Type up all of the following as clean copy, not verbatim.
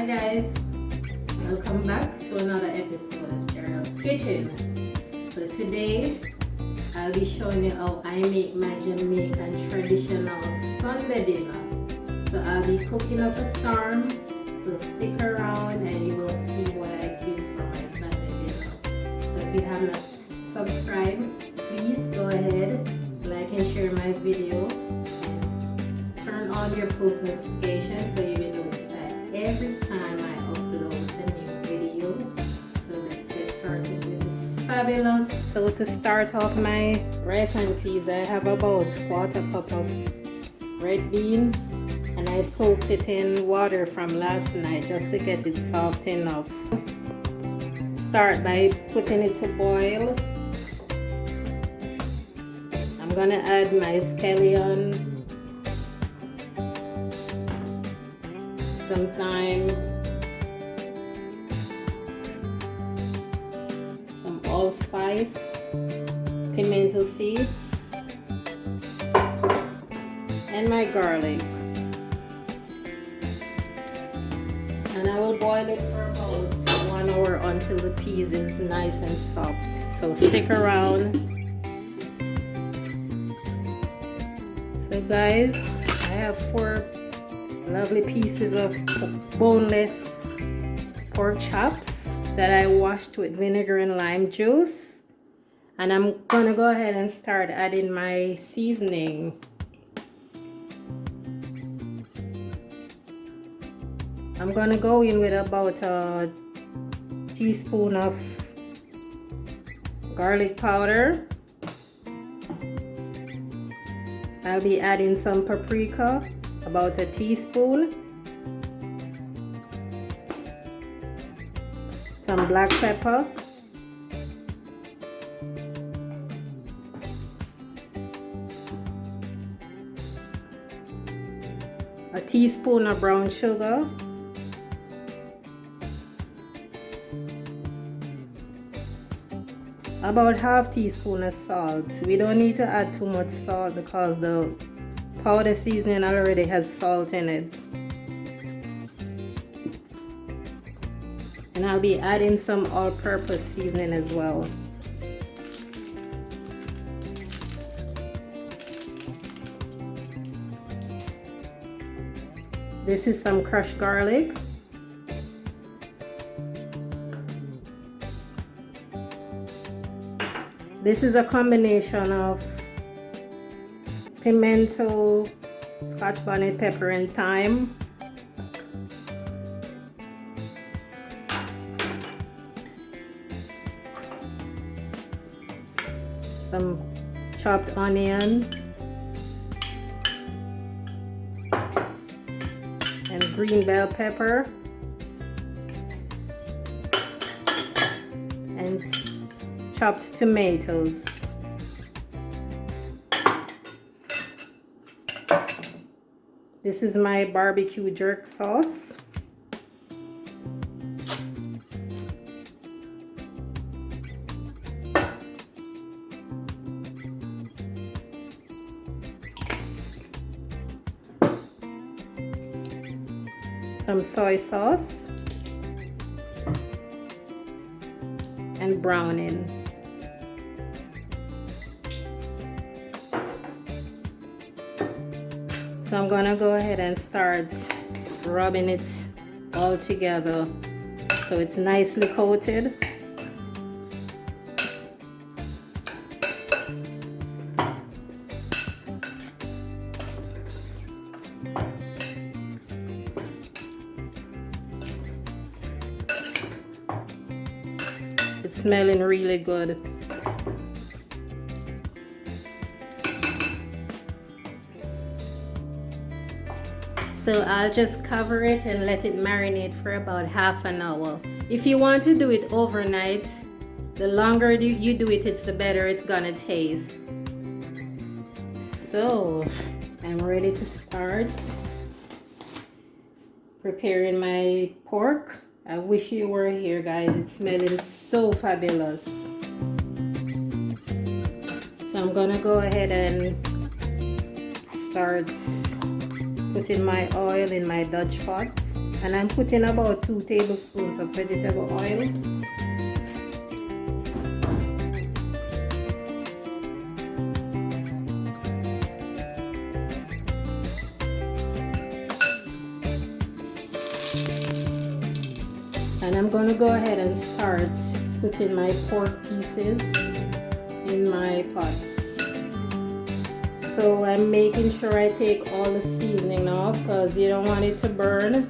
Hi guys, welcome back to another episode of Carol's Kitchen. So today I'll be showing you how I make my Jamaican traditional Sunday dinner. So I'll be cooking up a storm, so stick around and you will see what I do for my Sunday dinner. So if you have not subscribed, please go ahead, like and share my video, and turn on your post notifications so you will know every time I upload a new video. So let's get started with this fabulous. So to start off my rice and peas, I have about 1/4 cup of red beans, and I soaked it in water from last night just to get it soft enough. Start by putting it to boil. I'm gonna add my scallion, some thyme, some allspice, pimento seeds, and my garlic. And I will boil it for about 1 hour until the peas is nice and soft. So stick around. So guys, I have 4 lovely pieces of boneless pork chops that I washed with vinegar and lime juice, and I'm gonna go ahead and start adding my seasoning. I'm gonna go in with about a teaspoon of garlic powder. I'll be adding some paprika, about a teaspoon, some black pepper, a teaspoon of brown sugar, about ½ teaspoon of salt. We don't need to add too much salt because the powder seasoning already has salt in it. And I'll be adding some all-purpose seasoning as well. This is some crushed garlic. This is a combination of pimento, Scotch bonnet pepper, and thyme. Some chopped onion and green bell pepper, and chopped tomatoes. This is my barbecue jerk sauce. Some soy sauce and browning. So I'm gonna go ahead and start rubbing it all together so it's nicely coated. It's smelling really good. So I'll just cover it and let it marinate for about ½ an hour. If you want to do it overnight, the longer you do it, the better it's gonna taste. So I'm ready to start preparing my pork. I wish you were here, guys. It's smelling so fabulous. So I'm gonna go ahead and start putting my oil in my Dutch pot. And I'm putting about 2 tablespoons of vegetable oil. And I'm going to go ahead and start putting my pork pieces in my pots. So I'm making sure I take all the seasoning off because you don't want it to burn.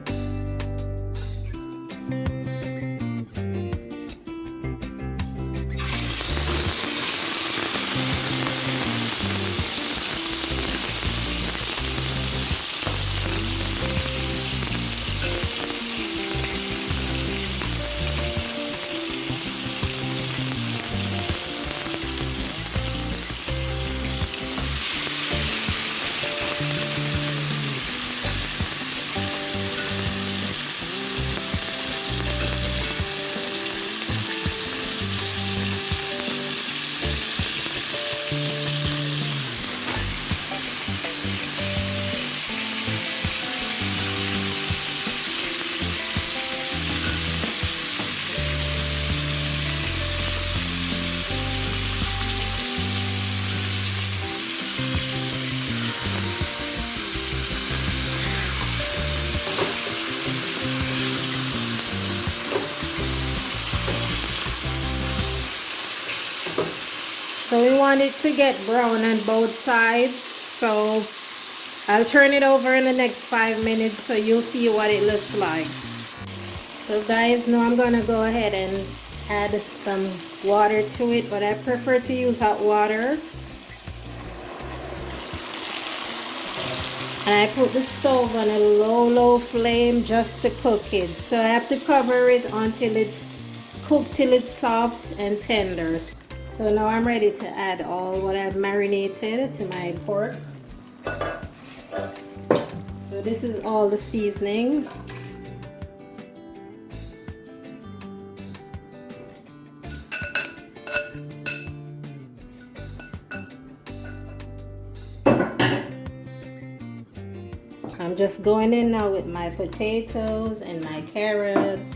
So we want it to get brown on both sides. So I'll turn it over in the next 5 minutes so you'll see what it looks like. So guys, now I'm gonna go ahead and add some water to it, but I prefer to use hot water. And I put the stove on a low flame just to cook it. So I have to cover it until it's cooked till it's soft and tender. So now I'm ready to add all what I've marinated to my pork. So this is all the seasoning. I'm just going in now with my potatoes and my carrots.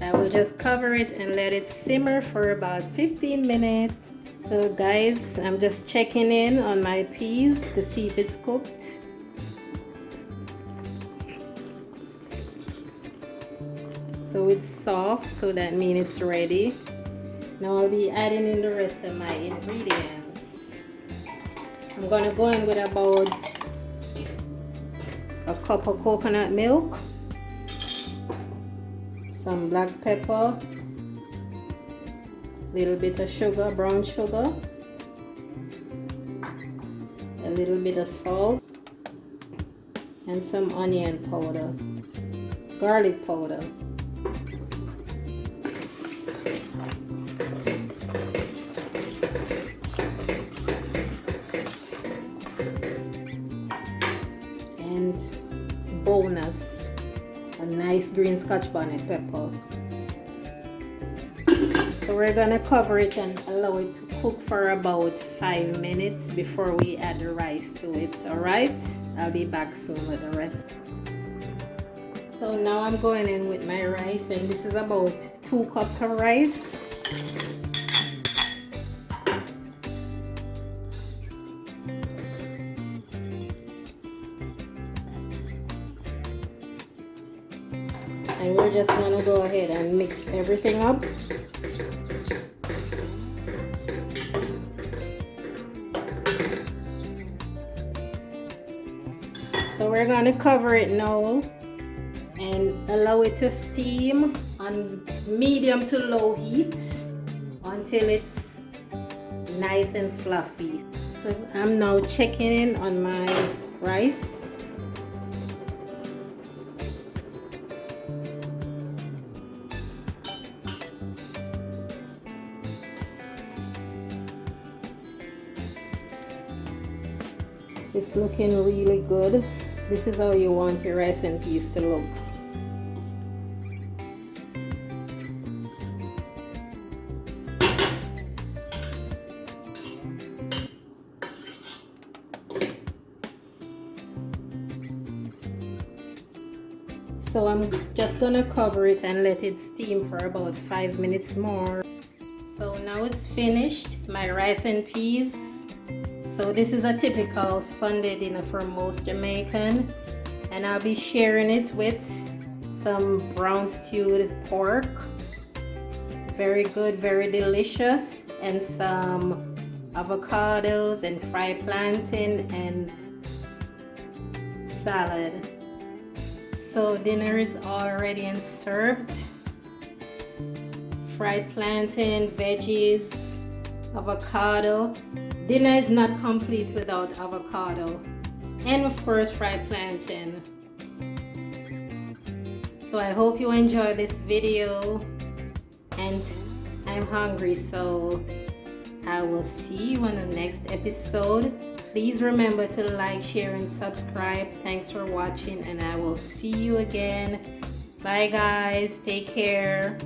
I will just cover it and let it simmer for about 15 minutes. So guys, I'm just checking in on my peas to see if it's cooked. So it's soft, so that means it's ready. Now I'll be adding in the rest of my ingredients. I'm gonna go in with about a cup of coconut milk, some black pepper, little bit of sugar, brown sugar, a little bit of salt, and some onion powder, garlic powder. And boneless, a nice green Scotch bonnet pepper. So we're gonna cover it and allow it to cook for about 5 minutes before we add the rice to it. Alright, I'll be back soon with the rest. So now I'm going in with my rice, and this is about 2 cups of rice. And we're just gonna go ahead and mix everything up. So we're gonna cover it now and allow it to steam on medium to low heat until it's nice and fluffy. So I'm now checking in on my rice. It's looking really good. This is how you want your rice and peas to look. So I'm just gonna cover it and let it steam for about 5 minutes more. So now it's finished, my rice and peas. So this is a typical Sunday dinner for most Jamaican, and I'll be sharing it with some brown stewed pork. Very good, very delicious, and some avocados and fried plantain and salad. So dinner is all ready and served. Fried plantain, veggies, avocado. Dinner is not complete without avocado. And of course, fried plantain. So I hope you enjoy this video, and I'm hungry, so I will see you on the next episode. Please remember to like, share, and subscribe. Thanks for watching, and I will see you again. Bye guys, take care.